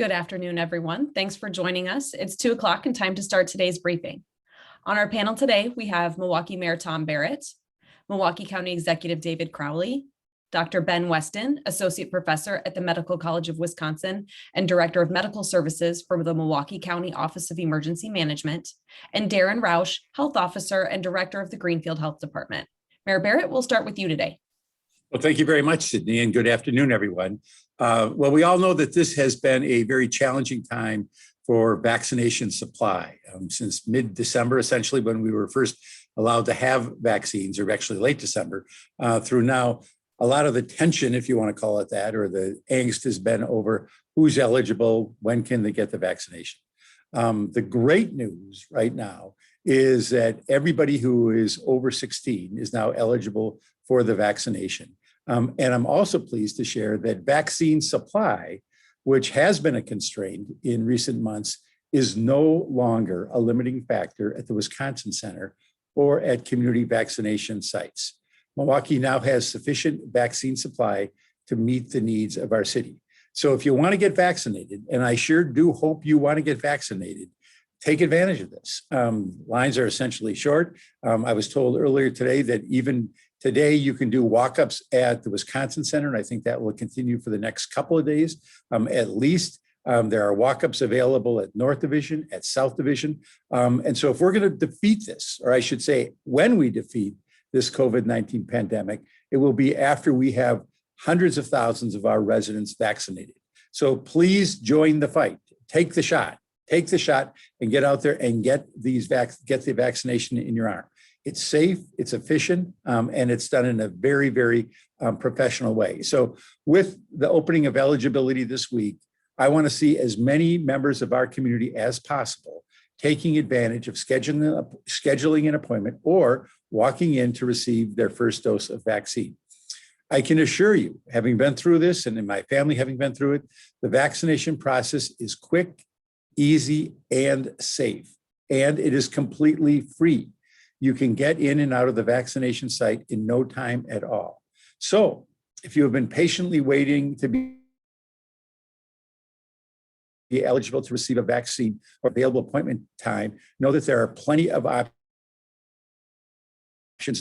Good afternoon, everyone. Thanks for joining us. It's 2 o'clock and time to start today's briefing. On our panel today, we have Milwaukee Mayor Tom Barrett, Milwaukee County Executive David Crowley, Dr. Ben Weston, Associate Professor at the Medical College of Wisconsin and Director of Medical Services for the Milwaukee County Office of Emergency Management, and Darren Roush, Health Officer and Director of the Greenfield Health Department. Mayor Barrett, we'll start with you today. Well, thank you very much, Sydney, and good afternoon, everyone. Well, we all know that this has been a very challenging time for vaccination supply. Since mid-December, essentially, when we were first allowed to have vaccines, or actually late December, through now, a lot of the tension, if you want to call it that, or the angst has been over who's eligible, when can they get the vaccination. The great news right now is that everybody who is over 16 is now eligible for the vaccination. And I'm also pleased to share that vaccine supply, which has been a constraint in recent months, is no longer a limiting factor at the Wisconsin Center or at community vaccination sites. Milwaukee now has sufficient vaccine supply to meet the needs of our city. So if you want to get vaccinated, and I sure do hope you want to get vaccinated, take advantage of this. Lines are essentially short. I was told earlier today that even today you can do walk-ups at the Wisconsin Center, and I think that will continue for the next couple of days. At least there are walk-ups available at North Division, at South Division. And so if we're going to defeat this, or I should say, when we defeat this COVID-19 pandemic, it will be after we have hundreds of thousands of our residents vaccinated. So please join the fight. Take the shot and get out there and get the vaccination in your arm. It's safe, it's efficient, and it's done in a very, very professional way. So with the opening of eligibility this week, I want to see as many members of our community as possible taking advantage of scheduling an appointment or walking in to receive their first dose of vaccine. I can assure you, having been through this and in my family having been through it, the vaccination process is quick, easy, and safe, and it is completely free. You can get in and out of the vaccination site in no time at all. So if you have been patiently waiting to be eligible to receive a vaccine or available appointment time, know that there are plenty of options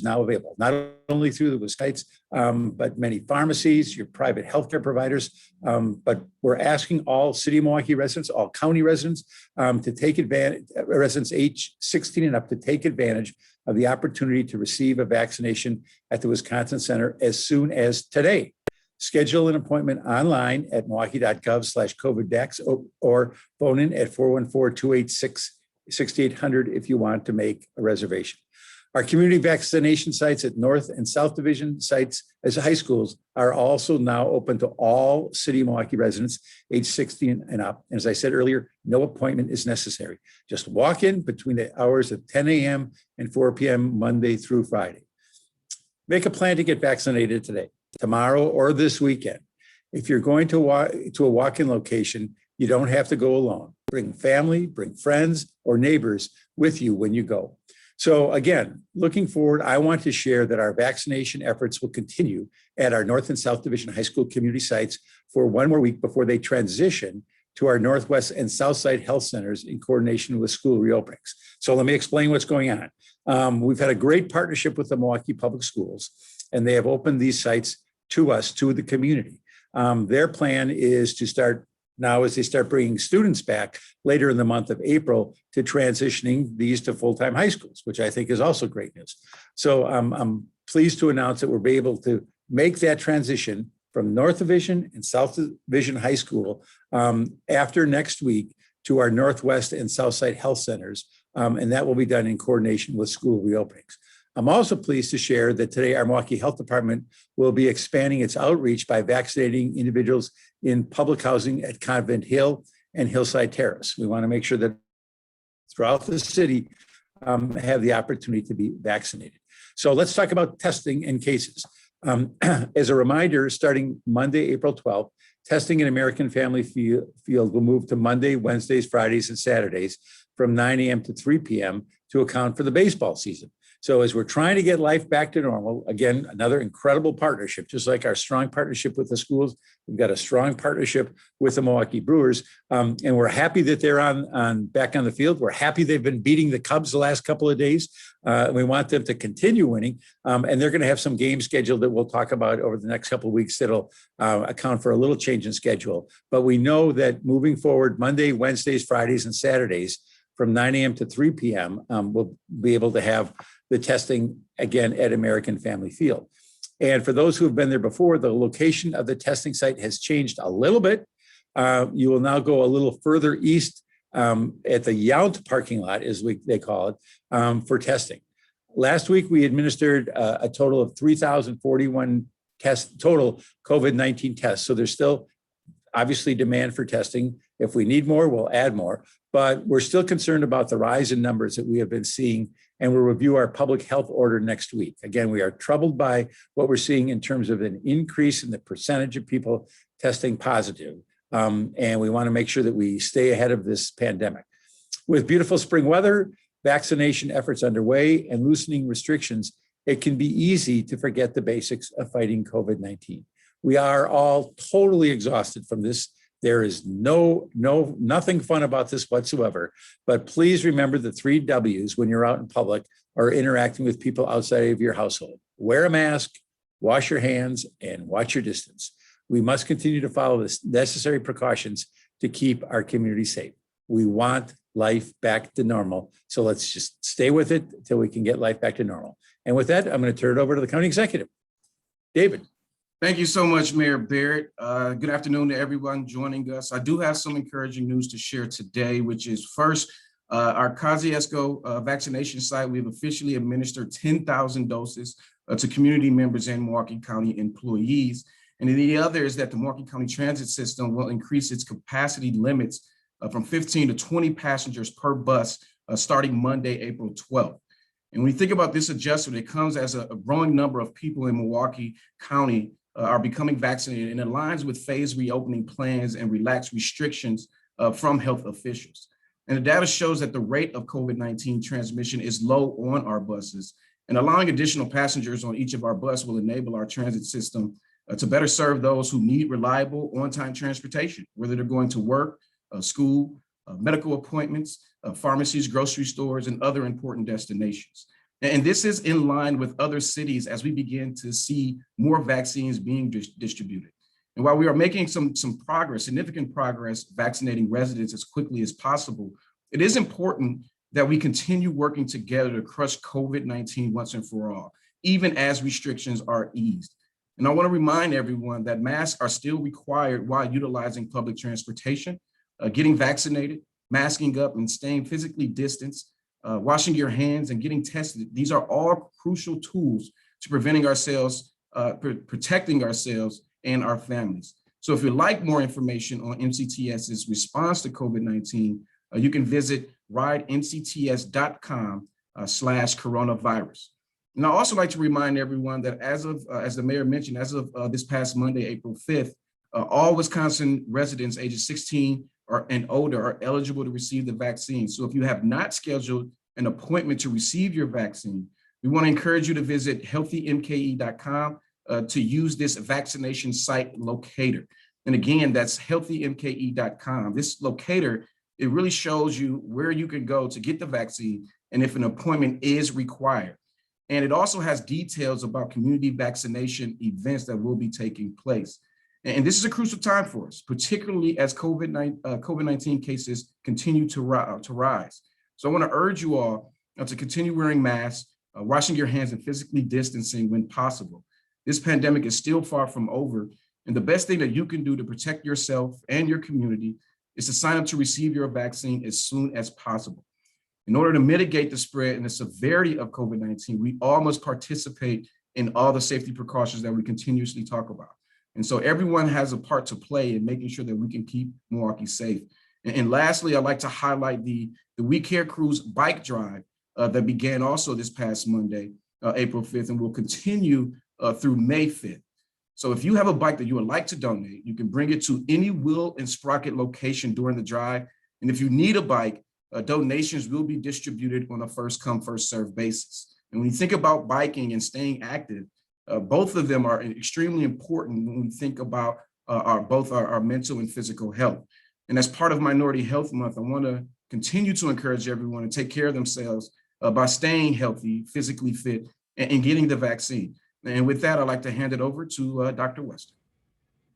now available, not only through the sites, but many pharmacies, your private healthcare providers. But we're asking all City of Milwaukee residents, all county residents, to take advantage, residents age 16 and up, to take advantage of the opportunity to receive a vaccination at the Wisconsin Center as soon as today. Schedule an appointment online at milwaukee.gov/COVID-Dex or phone in at 414-286-6800 if you want to make a reservation. Our community vaccination sites at North and South Division sites as high schools are also now open to all City of Milwaukee residents age 16 and up. And as I said earlier, no appointment is necessary. Just walk in between the hours of 10 a.m. and 4 p.m. Monday through Friday. Make a plan to get vaccinated today, tomorrow, or this weekend. If you're going to a walk-in location, you don't have to go alone. Bring family, bring friends or neighbors with you when you go. So again, looking forward, I want to share that our vaccination efforts will continue at our North and South Division high school community sites for one more week before they transition to our Northwest and South Side health centers in coordination with school reopenings. So let me explain what's going on. We've had a great partnership with the Milwaukee Public Schools, and they have opened these sites to us, to the community. Their plan is to start now, as they start bringing students back later in the month of April, to transitioning these to full-time high schools, which I think is also great news. So I'm pleased to announce that we'll be able to make that transition from North Division and South Division High School after next week to our Northwest and South Side health centers, and that will be done in coordination with school reopenings. I'm also pleased to share that today our Milwaukee Health Department will be expanding its outreach by vaccinating individuals in public housing at Convent Hill and Hillside Terrace. We want to make sure that throughout the city have the opportunity to be vaccinated. So let's talk about testing and cases. As a reminder, starting Monday, April 12th, testing in American Family Field will move to Monday, Wednesdays, Fridays, and Saturdays from 9 a.m. to 3 p.m. to account for the baseball season. So as we're trying to get life back to normal, again, another incredible partnership, just like our strong partnership with the schools, we've got a strong partnership with the Milwaukee Brewers. And we're happy that they're back on the field. We're happy they've been beating the Cubs the last couple of days. We want them to continue winning. And they're going to have some games scheduled that we'll talk about over the next couple of weeks that'll account for a little change in schedule. But we know that moving forward, Monday, Wednesdays, Fridays, and Saturdays from 9 a.m. to 3 p.m., we'll be able to have the testing again at American Family Field. And for those who have been there before, the location of the testing site has changed a little bit. You will now go a little further east at the Yount parking lot, as they call it, for testing. Last week, we administered a total of 3,041 total COVID-19 tests. So there's still obviously demand for testing. If we need more, we'll add more. But we're still concerned about the rise in numbers that we have been seeing, and we'll review our public health order next week. Again, we are troubled by what we're seeing in terms of an increase in the percentage of people testing positive. And we want to make sure that we stay ahead of this pandemic. With beautiful spring weather, vaccination efforts underway, and loosening restrictions, it can be easy to forget the basics of fighting COVID-19. We are all totally exhausted from this. There is nothing fun about this whatsoever. But please remember the 3 W's when you're out in public or interacting with people outside of your household. Wear a mask, wash your hands, and watch your distance. We must continue to follow the necessary precautions to keep our community safe. We want life back to normal. So let's just stay with it until we can get life back to normal. And with that, I'm going to turn it over to the county executive. David. Thank you so much, Mayor Barrett. Good afternoon to everyone joining us. I do have some encouraging news to share today, which is first, our Kosciuszko vaccination site, we've officially administered 10,000 doses to community members and Milwaukee County employees. And the other is that the Milwaukee County Transit System will increase its capacity limits from 15 to 20 passengers per bus starting Monday, April 12th. And when you think about this adjustment, it comes as a growing number of people in Milwaukee County are becoming vaccinated, and aligns with phased reopening plans and relaxed restrictions from health officials. And the data shows that the rate of COVID-19 transmission is low on our buses, and allowing additional passengers on each of our buses will enable our transit system to better serve those who need reliable on-time transportation, whether they're going to work, school, medical appointments, pharmacies, grocery stores, and other important destinations. And this is in line with other cities as we begin to see more vaccines being distributed. And while we are making some progress, significant progress, vaccinating residents as quickly as possible, it is important that we continue working together to crush COVID-19 once and for all, even as restrictions are eased. And I want to remind everyone that masks are still required while utilizing public transportation, getting vaccinated, masking up and staying physically distanced, washing your hands and getting tested. These are all crucial tools to protecting ourselves and our families. So if you'd like more information on MCTS's response to COVID-19, you can visit ridemcts.com/coronavirus. And I'd also like to remind everyone that as the mayor mentioned, as of this past Monday, April 5th, all Wisconsin residents ages 16 and older are eligible to receive the vaccine. So if you have not scheduled an appointment to receive your vaccine, we want to encourage you to visit healthymke.com to use this vaccination site locator. And again, that's healthymke.com. This locator, it really shows you where you can go to get the vaccine and if an appointment is required. And it also has details about community vaccination events that will be taking place. And this is a crucial time for us, particularly as COVID-19 cases continue to rise. So I want to urge you all to continue wearing masks, washing your hands, and physically distancing when possible. This pandemic is still far from over, and the best thing that you can do to protect yourself and your community is to sign up to receive your vaccine as soon as possible. In order to mitigate the spread and the severity of COVID-19, we all must participate in all the safety precautions that we continuously talk about. And so everyone has a part to play in making sure that we can keep Milwaukee safe. And lastly, I'd like to highlight the We Care Cruise bike drive that began also this past Monday, April 5th, and will continue through May 5th. So if you have a bike that you would like to donate, you can bring it to any Wheel and Sprocket location during the drive. And if you need a bike, donations will be distributed on a first come, first served basis. And when you think about biking and staying active, both of them are extremely important when we think about our mental and physical health. And as part of Minority Health Month, I want to continue to encourage everyone to take care of themselves by staying healthy, physically fit, and getting the vaccine. And with that, I'd like to hand it over to Dr. Weston.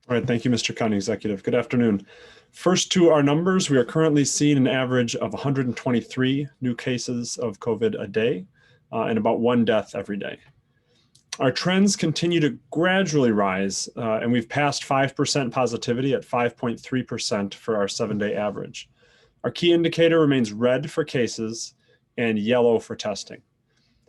All right, thank you, Mr. County Executive. Good afternoon. First to our numbers, we are currently seeing an average of 123 new cases of COVID a day and about 1 death every day. Our trends continue to gradually rise, and we've passed 5% positivity at 5.3% for our 7-day average. Our key indicator remains red for cases and yellow for testing.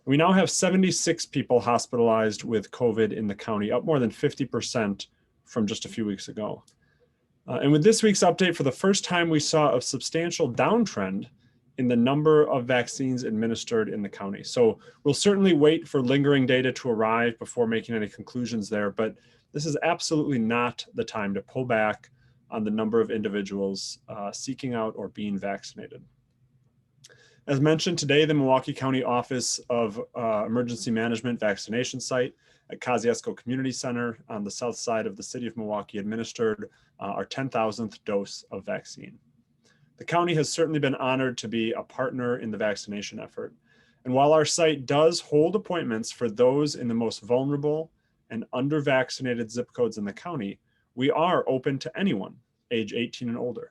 We now have 76 people hospitalized with COVID in the county, up more than 50% from just a few weeks ago. And with this week's update, for the first time, we saw a substantial downtrend in the number of vaccines administered in the county. So we'll certainly wait for lingering data to arrive before making any conclusions there, but this is absolutely not the time to pull back on the number of individuals seeking out or being vaccinated. As mentioned today, the Milwaukee County Office of Emergency Management Vaccination Site at Kosciuszko Community Center on the south side of the city of Milwaukee administered our 10,000th dose of vaccine. The county has certainly been honored to be a partner in the vaccination effort. And while our site does hold appointments for those in the most vulnerable and under-vaccinated zip codes in the county, we are open to anyone age 18 and older.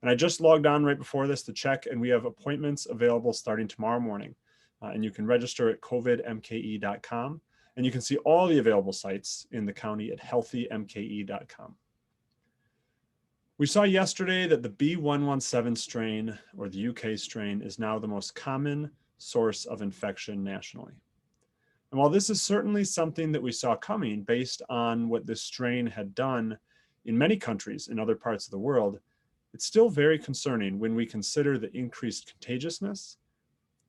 And I just logged on right before this to check, and we have appointments available starting tomorrow morning. And you can register at covidmke.com. And you can see all the available sites in the county at healthymke.com. We saw yesterday that the B117 strain, or the UK strain, is now the most common source of infection nationally. And while this is certainly something that we saw coming based on what this strain had done in many countries in other parts of the world, it's still very concerning when we consider the increased contagiousness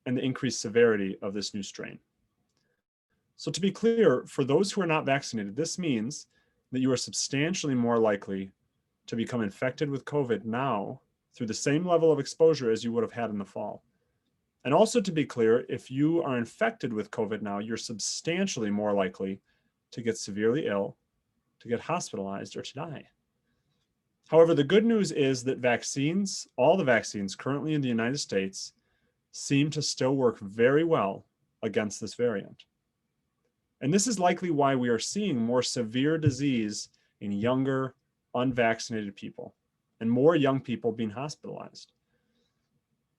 and the increased severity of this new strain. So to be clear, for those who are not vaccinated, this means that you are substantially more likely to become infected with COVID now through the same level of exposure as you would have had in the fall. And also to be clear, if you are infected with COVID now, you're substantially more likely to get severely ill, to get hospitalized, or to die. However, the good news is that vaccines, all the vaccines currently in the United States, seem to still work very well against this variant. And this is likely why we are seeing more severe disease in younger, unvaccinated people, and more young people being hospitalized.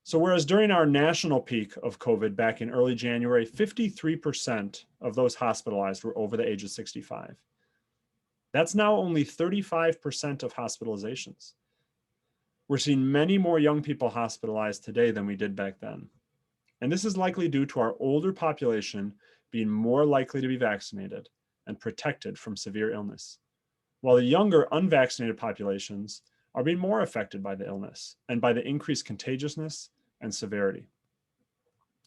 So whereas during our national peak of COVID back in early January, 53% of those hospitalized were over the age of 65. That's now only 35% of hospitalizations. We're seeing many more young people hospitalized today than we did back then. And this is likely due to our older population being more likely to be vaccinated and protected from severe illness, while the younger unvaccinated populations are being more affected by the illness and by the increased contagiousness and severity.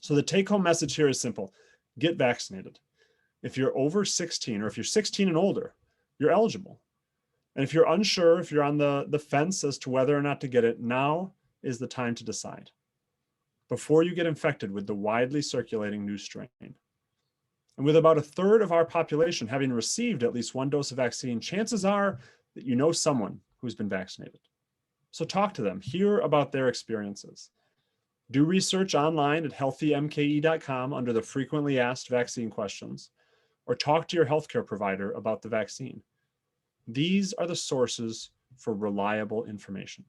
So the take-home message here is simple: get vaccinated. If you're over 16, or if you're 16 and older, you're eligible. And if you're unsure, if you're on the fence as to whether or not to get it, now is the time to decide, before you get infected with the widely circulating new strain. And with about a third of our population having received at least one dose of vaccine, chances are that you know someone who's been vaccinated. So talk to them, hear about their experiences. Do research online at healthymke.com under the frequently asked vaccine questions, or talk to your healthcare provider about the vaccine. These are the sources for reliable information.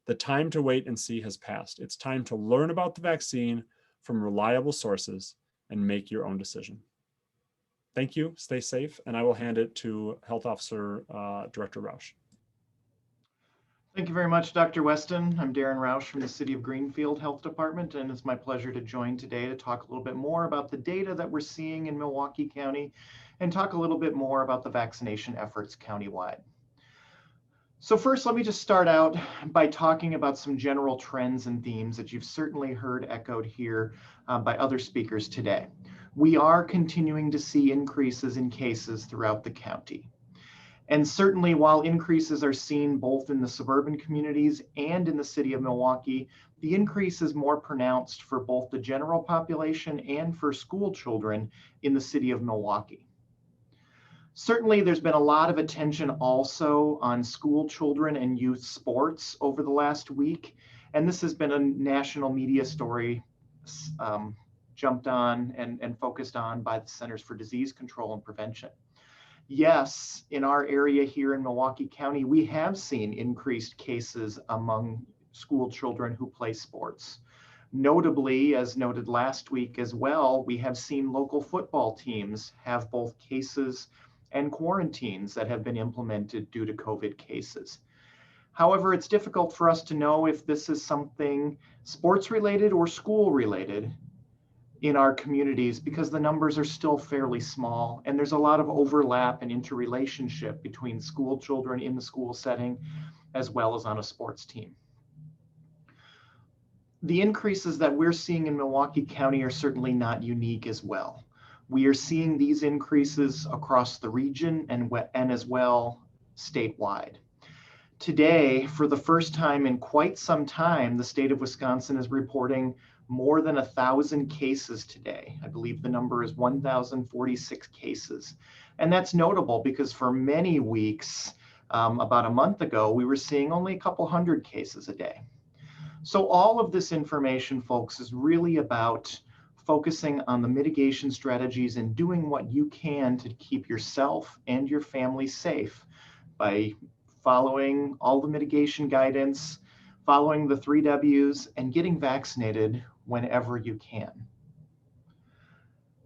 The time to wait and see has passed. It's time to learn about the vaccine from reliable sources and make your own decision. Thank you, stay safe, and I will hand it to Health Officer Director Roush. Thank you very much, Dr. Weston. I'm Darren Roush from the City of Greenfield Health Department, and it's my pleasure to join today to talk a little bit more about the data that we're seeing in Milwaukee County and talk a little bit more about the vaccination efforts countywide. So first, let me just start out by talking about some general trends and themes that you've certainly heard echoed here by other speakers today. We are continuing to see increases in cases throughout the county. And certainly while increases are seen both in the suburban communities and in the city of Milwaukee, the increase is more pronounced for both the general population and for school children in the city of Milwaukee. Certainly, there's been a lot of attention also on school children and youth sports over the last week. And this has been a national media story jumped on and focused on by the Centers for Disease Control and Prevention. Yes, in our area here in Milwaukee County, we have seen increased cases among school children who play sports. Notably, as noted last week as well, we have seen local football teams have both cases and quarantines that have been implemented due to COVID cases. However, it's difficult for us to know if this is something sports related or school related in our communities because the numbers are still fairly small and there's a lot of overlap and interrelationship between school children in the school setting as well as on a sports team. The increases that we're seeing in Milwaukee County are certainly not unique as well. We are seeing these increases across the region and as well statewide. Today, for the first time in quite some time, the state of Wisconsin is reporting more than 1,000 cases today. I believe the number is 1,046 cases. And that's notable because for many weeks, about a month ago, we were seeing only a couple hundred cases a day. So all of this information, folks, is really about focusing on the mitigation strategies and doing what you can to keep yourself and your family safe by following all the mitigation guidance, following the 3 W's, and getting vaccinated whenever you can.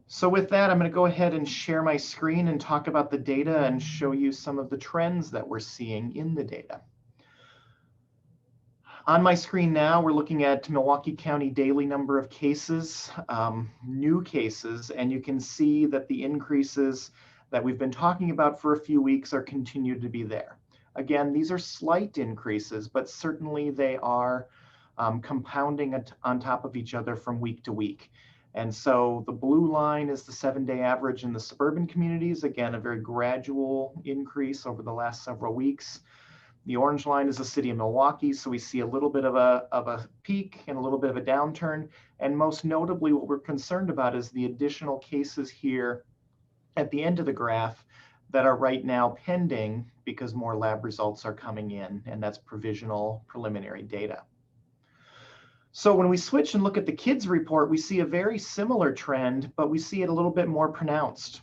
So with that, I'm going to go ahead and share my screen and talk about the data and show you some of the trends that we're seeing in the data. On my screen now, we're looking at Milwaukee County daily number of cases, new cases, and you can see that the increases that we've been talking about for a few weeks are continued to be there. Again, these are slight increases, but certainly they are compounding on top of each other from week to week. And so the blue line is the 7-day average in the suburban communities. Again, a very gradual increase over the last several weeks. The orange line is the city of Milwaukee. So we see a little bit of a peak and a little bit of a downturn. And most notably, what we're concerned about is the additional cases here at the end of the graph that are right now pending because more lab results are coming in, and that's provisional preliminary data. So when we switch and look at the kids report, we see a very similar trend, but we see it a little bit more pronounced.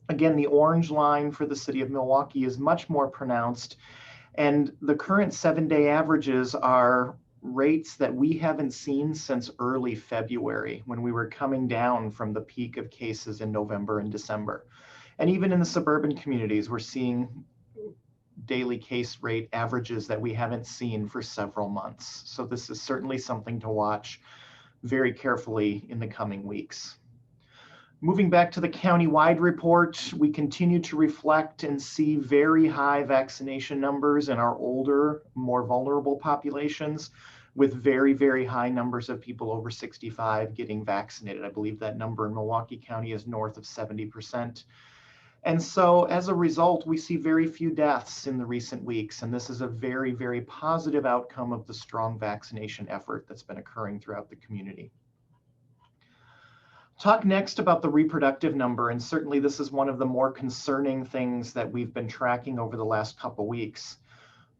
Again, the orange line for the city of Milwaukee is much more pronounced, and the current 7-day averages are rates that we haven't seen since early February when we were coming down from the peak of cases in November and December. And even in the suburban communities, we're seeing daily case rate averages that we haven't seen for several months. So this is certainly something to watch very carefully in the coming weeks. Moving back to the county-wide report, we continue to reflect and see very high vaccination numbers in our older, more vulnerable populations, with very, very high numbers of people over 65 getting vaccinated. I believe that number in Milwaukee County is north of 70%. And so as a result, we see very few deaths in the recent weeks. And this is a very, very positive outcome of the strong vaccination effort that's been occurring throughout the community. Talk next about the reproductive number. And certainly this is one of the more concerning things that we've been tracking over the last couple weeks.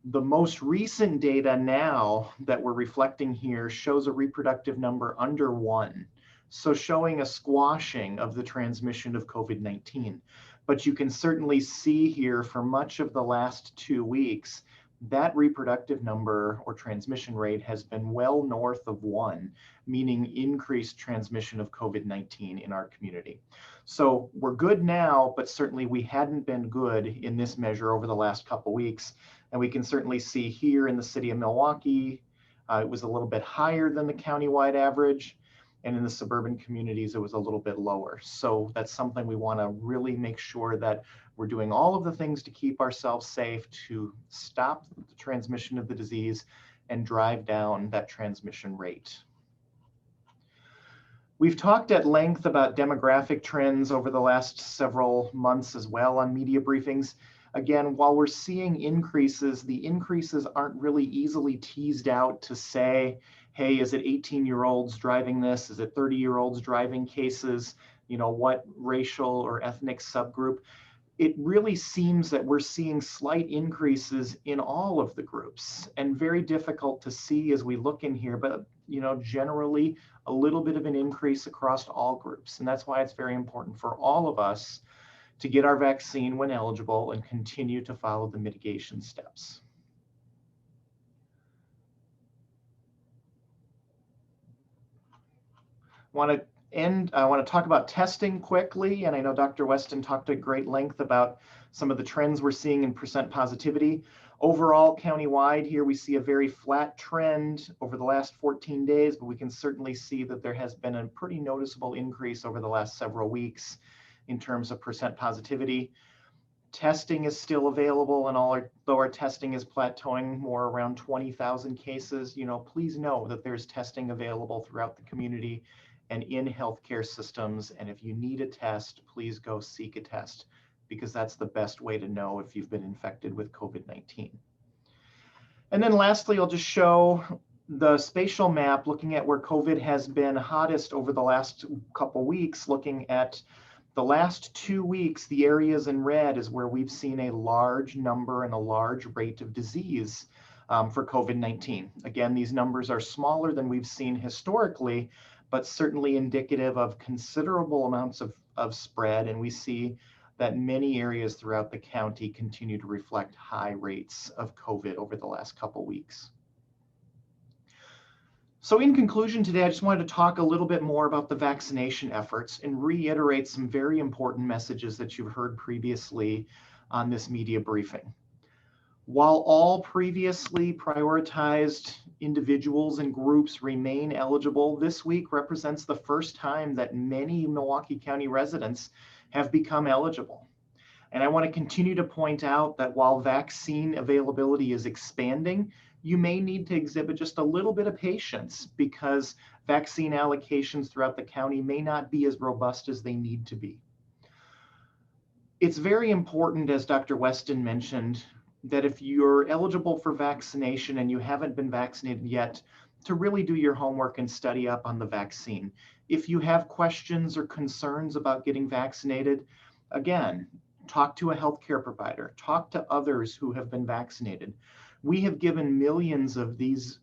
The most recent data now that we're reflecting here shows a reproductive number under 1. So showing a squashing of the transmission of COVID-19. But you can certainly see here for much of the last 2 weeks, that reproductive number or transmission rate has been well north of 1, meaning increased transmission of COVID-19 in our community. So we're good now, but certainly we hadn't been good in this measure over the last couple weeks. And we can certainly see here in the city of Milwaukee, it was a little bit higher than the countywide average. And in the suburban communities, it was a little bit lower. So that's something we want to really make sure that we're doing all of the things to keep ourselves safe, to stop the transmission of the disease and drive down that transmission rate. We've talked at length about demographic trends over the last several months as well on media briefings. Again, while we're seeing increases, the increases aren't really easily teased out to say, hey, is it 18-year-olds driving this? Is it 30-year-olds driving cases? You know, what racial or ethnic subgroup? It really seems that we're seeing slight increases in all of the groups, and very difficult to see as we look in here, but you know, generally a little bit of an increase across all groups. And that's why it's very important for all of us to get our vaccine when eligible and continue to follow the mitigation steps. I want to talk about testing quickly, and I know Dr. Weston talked at great length about some of the trends we're seeing in percent positivity. Overall, countywide here, we see a very flat trend over the last 14 days, but we can certainly see that there has been a pretty noticeable increase over the last several weeks in terms of percent positivity. Testing is still available, and although our testing is plateauing more around 20,000 cases, you know, please know that there's testing available throughout the community and in healthcare systems. And if you need a test, please go seek a test, because that's the best way to know if you've been infected with COVID-19. And then lastly, I'll just show the spatial map looking at where COVID has been hottest over the last couple weeks. Looking at the last 2 weeks, the areas in red is where we've seen a large number and a large rate of disease for COVID-19. Again, these numbers are smaller than we've seen historically, but certainly indicative of considerable amounts of spread. And we see that many areas throughout the county continue to reflect high rates of COVID over the last couple weeks. So in conclusion today, I just wanted to talk a little bit more about the vaccination efforts and reiterate some very important messages that you've heard previously on this media briefing. While all previously prioritized individuals and groups remain eligible, this week represents the first time that many Milwaukee County residents have become eligible. And I want to continue to point out that while vaccine availability is expanding, you may need to exhibit just a little bit of patience, because vaccine allocations throughout the county may not be as robust as they need to be. It's very important, as Dr. Weston mentioned, that if you're eligible for vaccination and you haven't been vaccinated yet, to really do your homework and study up on the vaccine. If you have questions or concerns about getting vaccinated, again, talk to a healthcare provider, talk to others who have been vaccinated. We have given millions of these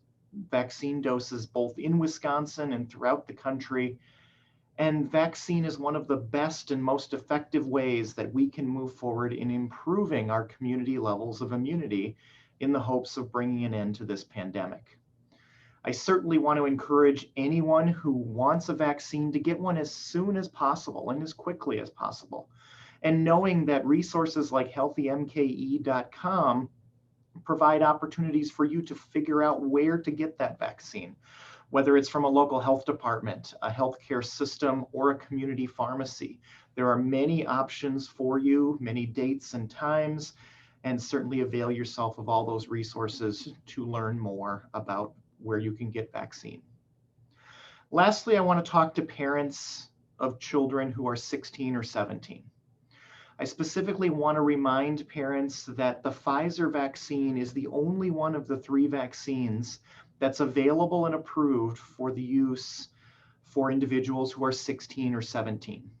vaccine doses both in Wisconsin and throughout the country. And vaccine is one of the best and most effective ways that we can move forward in improving our community levels of immunity in the hopes of bringing an end to this pandemic. I certainly want to encourage anyone who wants a vaccine to get one as soon as possible and as quickly as possible. And knowing that resources like healthymke.com provide opportunities for you to figure out where to get that vaccine, whether it's from a local health department, a healthcare system, or a community pharmacy. There are many options for you, many dates and times, and certainly avail yourself of all those resources to learn more about where you can get vaccine. Lastly, I want to talk to parents of children who are 16 or 17. I specifically want to remind parents that the Pfizer vaccine is the only one of the 3 vaccines that's available and approved for the use for individuals who are 16 or 17.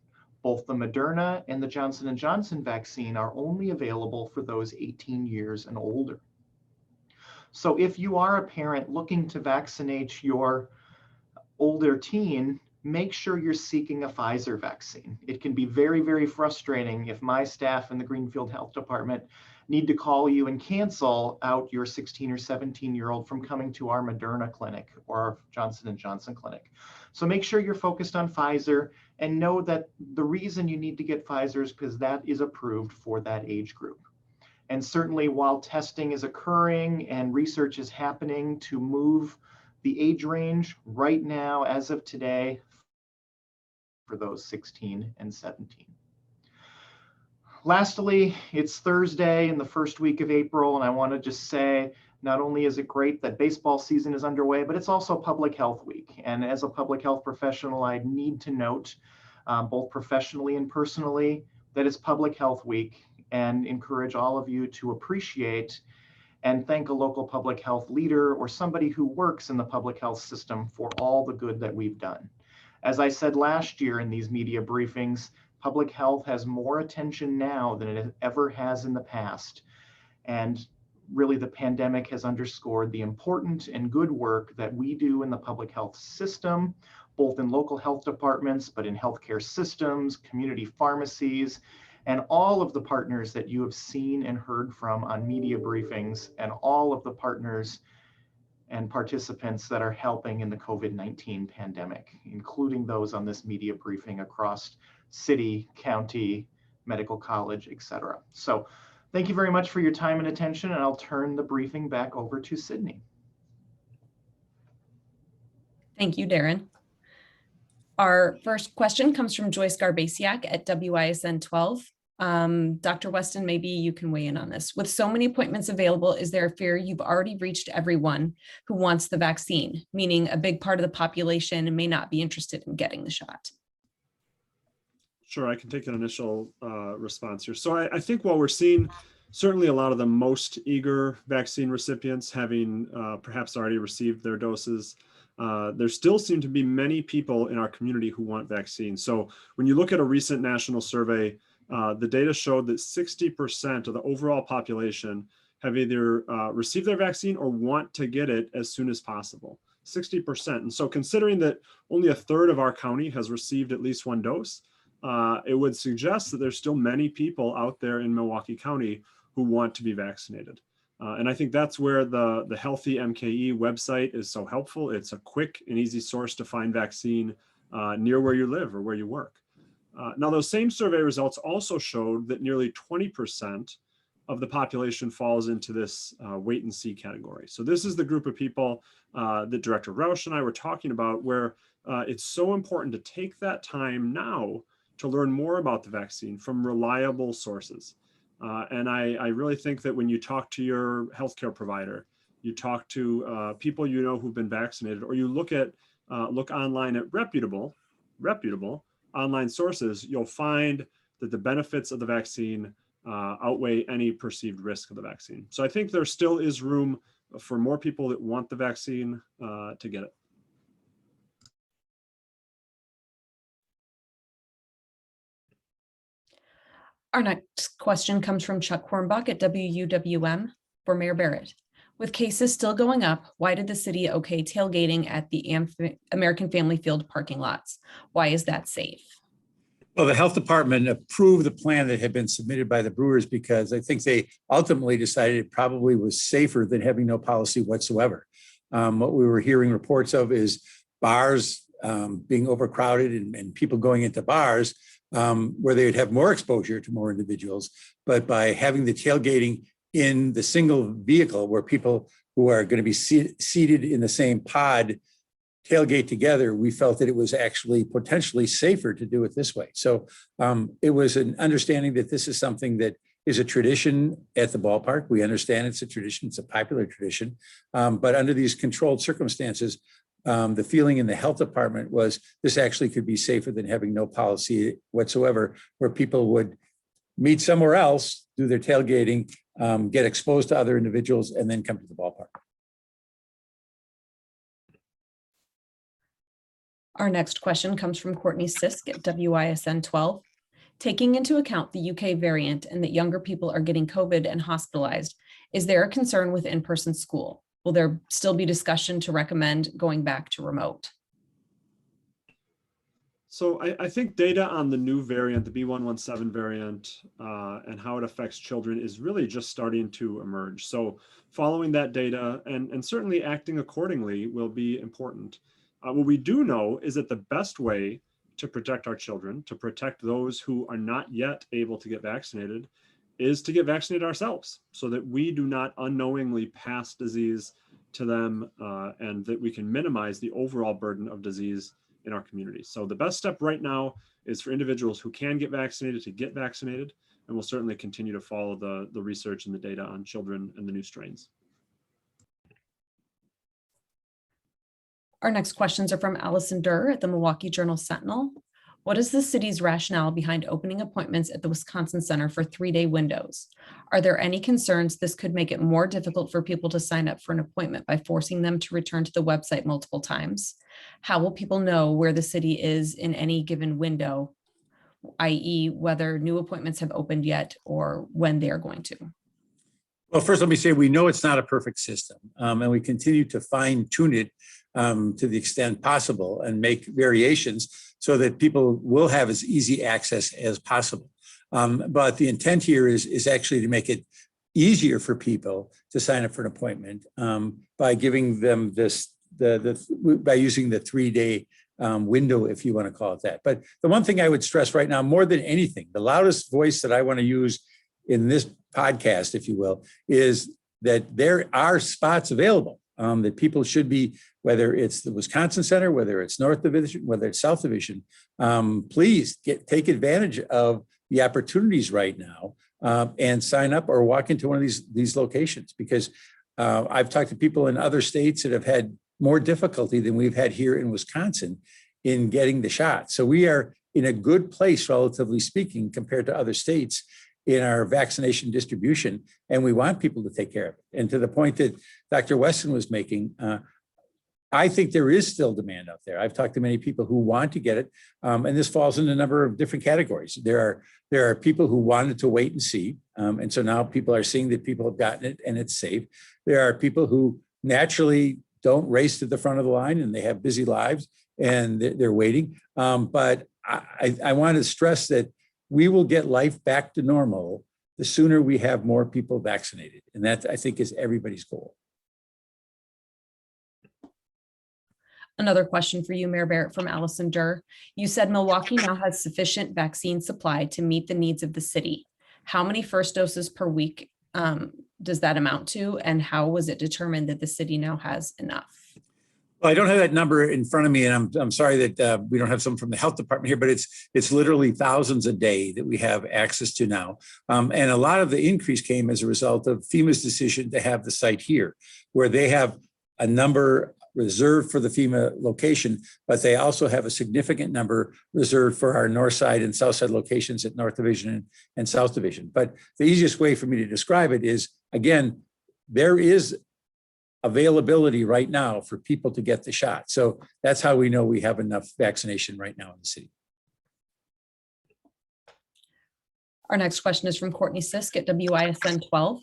Both the Moderna and the Johnson & Johnson vaccine are only available for those 18 years and older. So if you are a parent looking to vaccinate your older teen, make sure you're seeking a Pfizer vaccine. It can be very, very frustrating if my staff in the Greenfield Health Department need to call you and cancel out your 16 or 17-year-old from coming to our Moderna clinic or our Johnson & Johnson clinic. So make sure you're focused on Pfizer, and know that the reason you need to get Pfizer is because that is approved for that age group. And certainly while testing is occurring and research is happening to move the age range, right now, as of today, for those 16 and 17. Lastly, it's Thursday in the first week of April, and I want to just say, not only is it great that baseball season is underway, but it's also Public Health Week. And as a public health professional, I need to note, both professionally and personally, that it's Public Health Week. and encourage all of you to appreciate and thank a local public health leader or somebody who works in the public health system for all the good that we've done. As I said last year in these media briefings, public health has more attention now than it ever has in the past. And really, the pandemic has underscored the important and good work that we do in the public health system, both in local health departments, but in healthcare systems, community pharmacies, and all of the partners that you have seen and heard from on media briefings, and all of the partners and participants that are helping in the COVID-19 pandemic, including those on this media briefing across city, county, medical college, et cetera. So thank you very much for your time and attention, and I'll turn the briefing back over to Sydney. Thank you, Darren. Our first question comes from Joyce Garbasiak at WISN 12. Dr. Weston, maybe you can weigh in on this. With so many appointments available, is there a fear you've already reached everyone who wants the vaccine, meaning a big part of the population may not be interested in getting the shot? Sure, I can take an initial response here. So I think while we're seeing certainly a lot of the most eager vaccine recipients having perhaps already received their doses, there still seem to be many people in our community who want vaccines. So when you look at a recent national survey, the data showed that 60% of the overall population have either received their vaccine or want to get it as soon as possible. 60%. And so considering that only a third of our county has received at least one dose, it would suggest that there's still many people out there in Milwaukee County who want to be vaccinated. And I think that's where the Healthy MKE website is so helpful. It's a quick and easy source to find vaccine near where you live or where you work. Now, those same survey results also showed that nearly 20% of the population falls into this wait and see category. So this is the group of people that Director Rausch and I were talking about, where it's so important to take that time now to learn more about the vaccine from reliable sources. And I really think that when you talk to your healthcare provider, you talk to people you know who've been vaccinated, or you look online at reputable online sources, you'll find that the benefits of the vaccine outweigh any perceived risk of the vaccine. So I think there still is room for more people that want the vaccine to get it. Our next question comes from Chuck Hornbach at WUWM for Mayor Barrett. With cases still going up, why did the city okay tailgating at the American Family Field parking lots? Why is that safe? Well, the health department approved the plan that had been submitted by the Brewers because I think they ultimately decided it probably was safer than having no policy whatsoever. What we were hearing reports of is bars being overcrowded and people going into bars where they would have more exposure to more individuals. But by having the tailgating in the single vehicle where people who are going to be seated in the same pod tailgate together, we felt that it was actually potentially safer to do it this way. So it was an understanding that this is something that is a tradition at the ballpark. We understand it's a tradition, it's a popular tradition, but under these controlled circumstances, the feeling in the health department was this actually could be safer than having no policy whatsoever, where people would meet somewhere else, do their tailgating, get exposed to other individuals, and then come to the ballpark. Our next question comes from Courtney Sisk at WISN 12. Taking into account the UK variant and that younger people are getting COVID and hospitalized, is there a concern with in-person school? Will there still be discussion to recommend going back to remote? So I think data on the new variant, the B117 variant, and how it affects children is really just starting to emerge. So following that data and certainly acting accordingly will be important. What we do know is that the best way to protect our children, to protect those who are not yet able to get vaccinated, is to get vaccinated ourselves so that we do not unknowingly pass disease to them and that we can minimize the overall burden of disease in our community. So the best step right now is for individuals who can get vaccinated to get vaccinated, and we'll certainly continue to follow the research and the data on children and the new strains. Our next questions are from Allison Durr at the Milwaukee Journal Sentinel. What is the city's rationale behind opening appointments at the Wisconsin Center for 3-day windows? Are there any concerns this could make it more difficult for people to sign up for an appointment by forcing them to return to the website multiple times? How will people know where the city is in any given window, i.e. whether new appointments have opened yet or when they are going to? Well, first, let me say we know it's not a perfect system, and we continue to fine tune it to the extent possible and make variations so that people will have as easy access as possible. But the intent here is actually to make it easier for people to sign up for an appointment by giving them by using the 3-day window, if you want to call it that. But the one thing I would stress right now, more than anything, the loudest voice that I want to use in this podcast, if you will, is that there are spots available that people should be, whether it's the Wisconsin Center, whether it's North Division, whether it's South Division, please take advantage of the opportunities right now and sign up or walk into one of these locations, because I've talked to people in other states that have had more difficulty than we've had here in Wisconsin in getting the shot. So we are in a good place, relatively speaking, compared to other states in our vaccination distribution, and we want people to take care of it. And to the point that Dr. Weston was making, I think there is still demand out there. I've talked to many people who want to get it, and this falls in a number of different categories. There are people who wanted to wait and see, and so now people are seeing that people have gotten it and it's safe. There are people who naturally don't race to the front of the line and they have busy lives and they're waiting. But I want to stress that we will get life back to normal the sooner we have more people vaccinated. And that, I think, is everybody's goal. Another question for you, Mayor Barrett, from Allison Durr. You said Milwaukee now has sufficient vaccine supply to meet the needs of the city. How many first doses per week does that amount to? And how was it determined that the city now has enough? Well, I don't have that number in front of me, and I'm sorry that we don't have some from the health department here, but it's literally thousands a day that we have access to now. And a lot of the increase came as a result of FEMA's decision to have the site here, where they have a number reserved for the FEMA location, but they also have a significant number reserved for our north side and south side locations at North Division and South Division. But the easiest way for me to describe it is, again, there is availability right now for people to get the shot. So that's how we know we have enough vaccination right now in the city. Our next question is from Courtney Sisk at WISN 12.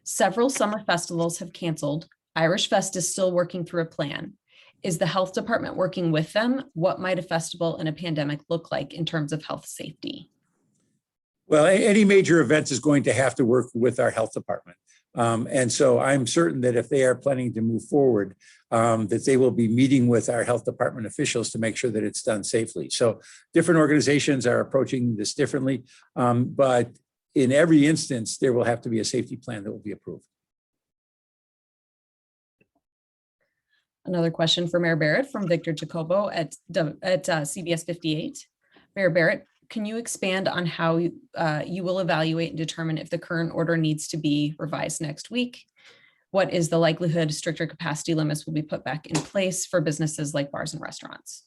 Several summer festivals have canceled. Irish Fest is still working through a plan. Is the health department working with them? What might a festival in a pandemic look like in terms of health safety? Well, any major event is going to have to work with our health department. And so I'm certain that if they are planning to move forward, that they will be meeting with our health department officials to make sure that it's done safely. So different organizations are approaching this differently, but in every instance, there will have to be a safety plan that will be approved. Another question for Mayor Barrett from Victor Jacobo at CBS 58. Mayor Barrett, can you expand on how you will evaluate and determine if the current order needs to be revised next week? What is the likelihood stricter capacity limits will be put back in place for businesses like bars and restaurants?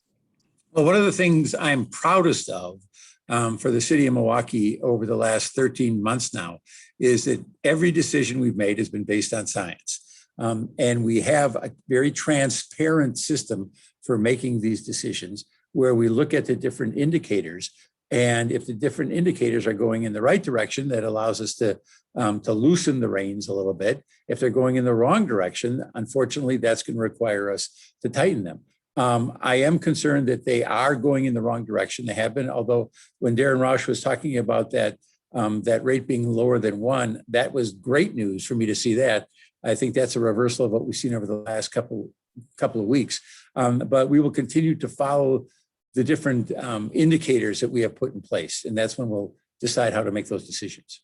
Well, one of the things I'm proudest of for the city of Milwaukee over the last 13 months now is that every decision we've made has been based on science. And we have a very transparent system for making these decisions where we look at the different indicators. And if the different indicators are going in the right direction, that allows us to loosen the reins a little bit. If they're going in the wrong direction, unfortunately, that's going to require us to tighten them. I am concerned that they are going in the wrong direction. They have been, although when Darren Rausch was talking about that rate being lower than 1, that was great news for me to see that. I think that's a reversal of what we've seen over the last couple of weeks. But we will continue to follow the different indicators that we have put in place. And that's when we'll decide how to make those decisions.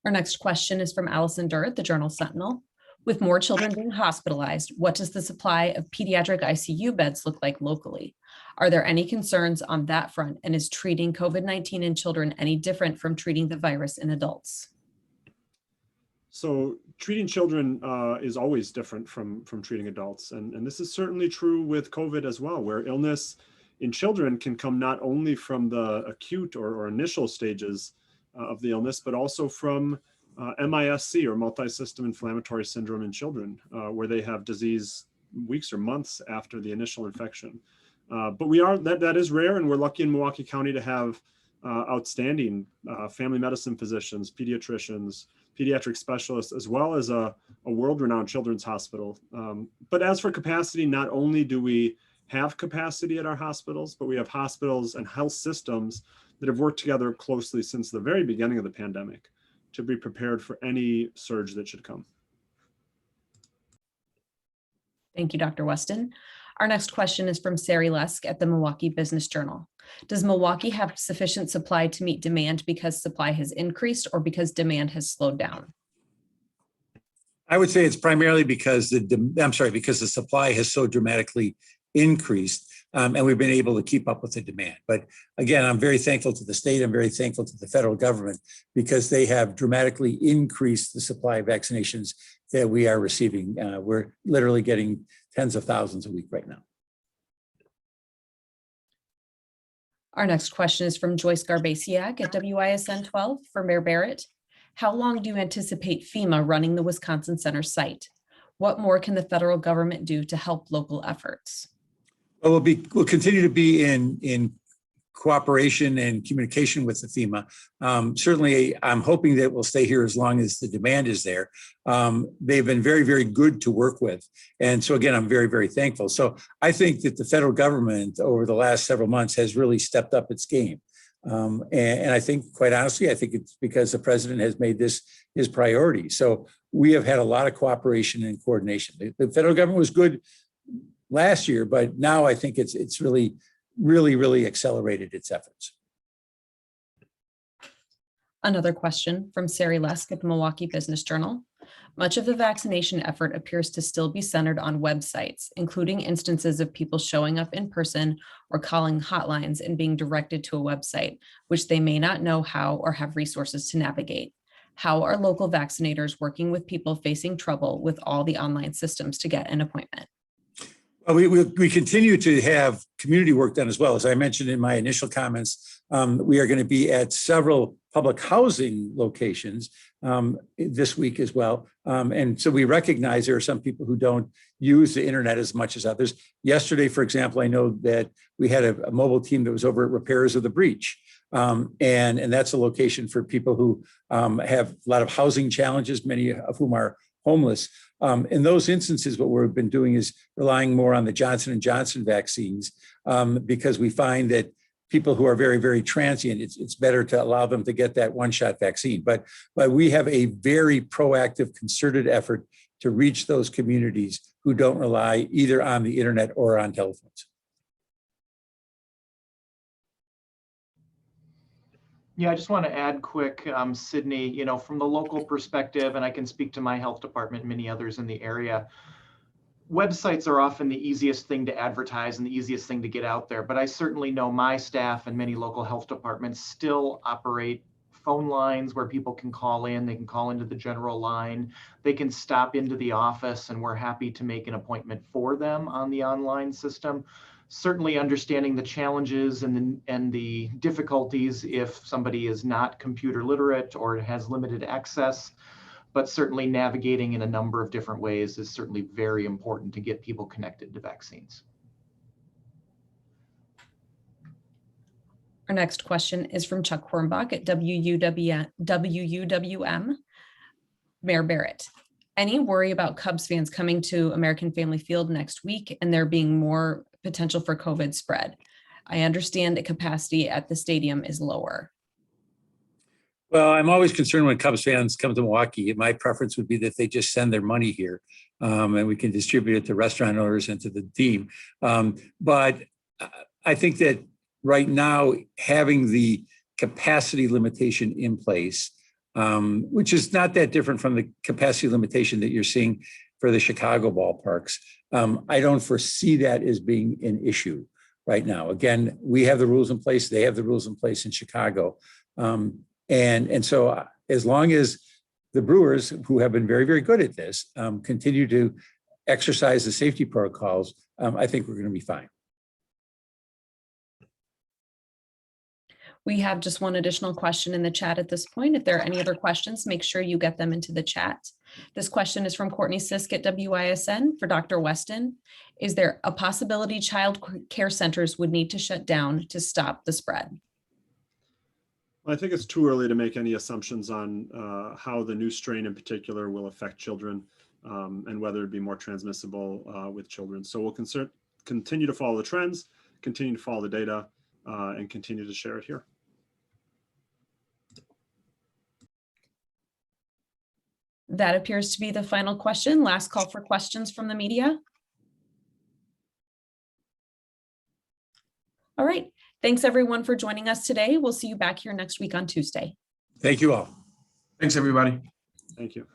Our next question is from Allison Durr at the Journal Sentinel. With more children being hospitalized, what does the supply of pediatric ICU beds look like locally? Are there any concerns on that front? And is treating COVID-19 in children any different from treating the virus in adults? So treating children is always different from treating adults. And this is certainly true with COVID as well, where illness in children can come not only from the acute or initial stages of the illness, but also from MIS-C, or multi-system inflammatory syndrome in children, where they have disease weeks or months after the initial infection. But that is rare, and we're lucky in Milwaukee County to have outstanding family medicine physicians, pediatricians, pediatric specialists, as well as a world-renowned children's hospital. But as for capacity, not only do we have capacity at our hospitals, but we have hospitals and health systems that have worked together closely since the very beginning of the pandemic to be prepared for any surge that should come. Thank you, Dr. Weston. Our next question is from Sari Lesk at the Milwaukee Business Journal. Does Milwaukee have sufficient supply to meet demand because supply has increased or because demand has slowed down? I would say it's primarily because because the supply has so dramatically increased, and we've been able to keep up with the demand. But again, I'm very thankful to the state. I'm very thankful to the federal government because they have dramatically increased the supply of vaccinations that we are receiving. We're literally getting tens of thousands a week right now. Our next question is from Joyce Garbasiak at WISN 12 for Mayor Barrett. How long do you anticipate FEMA running the Wisconsin Center site? What more can the federal government do to help local efforts? Well, we'll continue to be in cooperation and communication with the FEMA. Certainly, I'm hoping that we'll stay here as long as the demand is there. They've been very, very good to work with. And so again, I'm very, very thankful. So I think that the federal government over the last several months has really stepped up its game. And I think, quite honestly, I think it's because the president has made this his priority. So we have had a lot of cooperation and coordination. The federal government was good last year, but now I think it's really accelerated its efforts. Another question from Sari Lesk at the Milwaukee Business Journal. Much of the vaccination effort appears to still be centered on websites, including instances of people showing up in person or calling hotlines and being directed to a website, which they may not know how or have resources to navigate. How are local vaccinators working with people facing trouble with all the online systems to get an appointment? We continue to have community work done as well. As I mentioned in my initial comments, we are going to be at several public housing locations this week as well. And so we recognize there are some people who don't use the internet as much as others. Yesterday, for example, I know that we had a mobile team that was over at Repairs of the Breach. And that's a location for people who have a lot of housing challenges, many of whom are homeless. In those instances, what we've been doing is relying more on the Johnson & Johnson vaccines because we find that people who are very, very transient, it's better to allow them to get that one-shot vaccine. But we have a very proactive, concerted effort to reach those communities who don't rely either on the internet or on telephones. Yeah, I just want to add quick, Sydney, from the local perspective, and I can speak to my health department and many others in the area, websites are often the easiest thing to advertise and the easiest thing to get out there. But I certainly know my staff and many local health departments still operate phone lines where people can call in. They can call into the general line. They can stop into the office, and we're happy to make an appointment for them on the online system. Certainly understanding the challenges and the difficulties if somebody is not computer literate or has limited access, but certainly navigating in a number of different ways is certainly very important to get people connected to vaccines. Our next question is from Chuck Hornbach at WUWM. Mayor Barrett, any worry about Cubs fans coming to American Family Field next week and there being more potential for COVID spread? I understand that capacity at the stadium is lower. Well, I'm always concerned when Cubs fans come to Milwaukee. My preference would be that they just send their money here and we can distribute it to restaurant owners and to the team. But I think that right now, having the capacity limitation in place, which is not that different from the capacity limitation that you're seeing for the Chicago ballparks, I don't foresee that as being an issue right now. Again, we have the rules in place. They have the rules in place in Chicago. And so as long as the brewers, who have been very, very good at this, continue to exercise the safety protocols, I think we're going to be fine. We have just one additional question in the chat at this point. If there are any other questions, make sure you get them into the chat. This question is from Courtney Sisk at WISN for Dr. Weston. Is there a possibility child care centers would need to shut down to stop the spread? I think it's too early to make any assumptions on how the new strain in particular will affect children and whether it'd be more transmissible with children. So we'll continue to follow the trends, continue to follow the data, and continue to share it here. That appears to be the final question. Last call for questions from the media. All right. Thanks everyone for joining us today. We'll see you back here next week on Tuesday. Thank you all. Thanks, everybody. Thank you.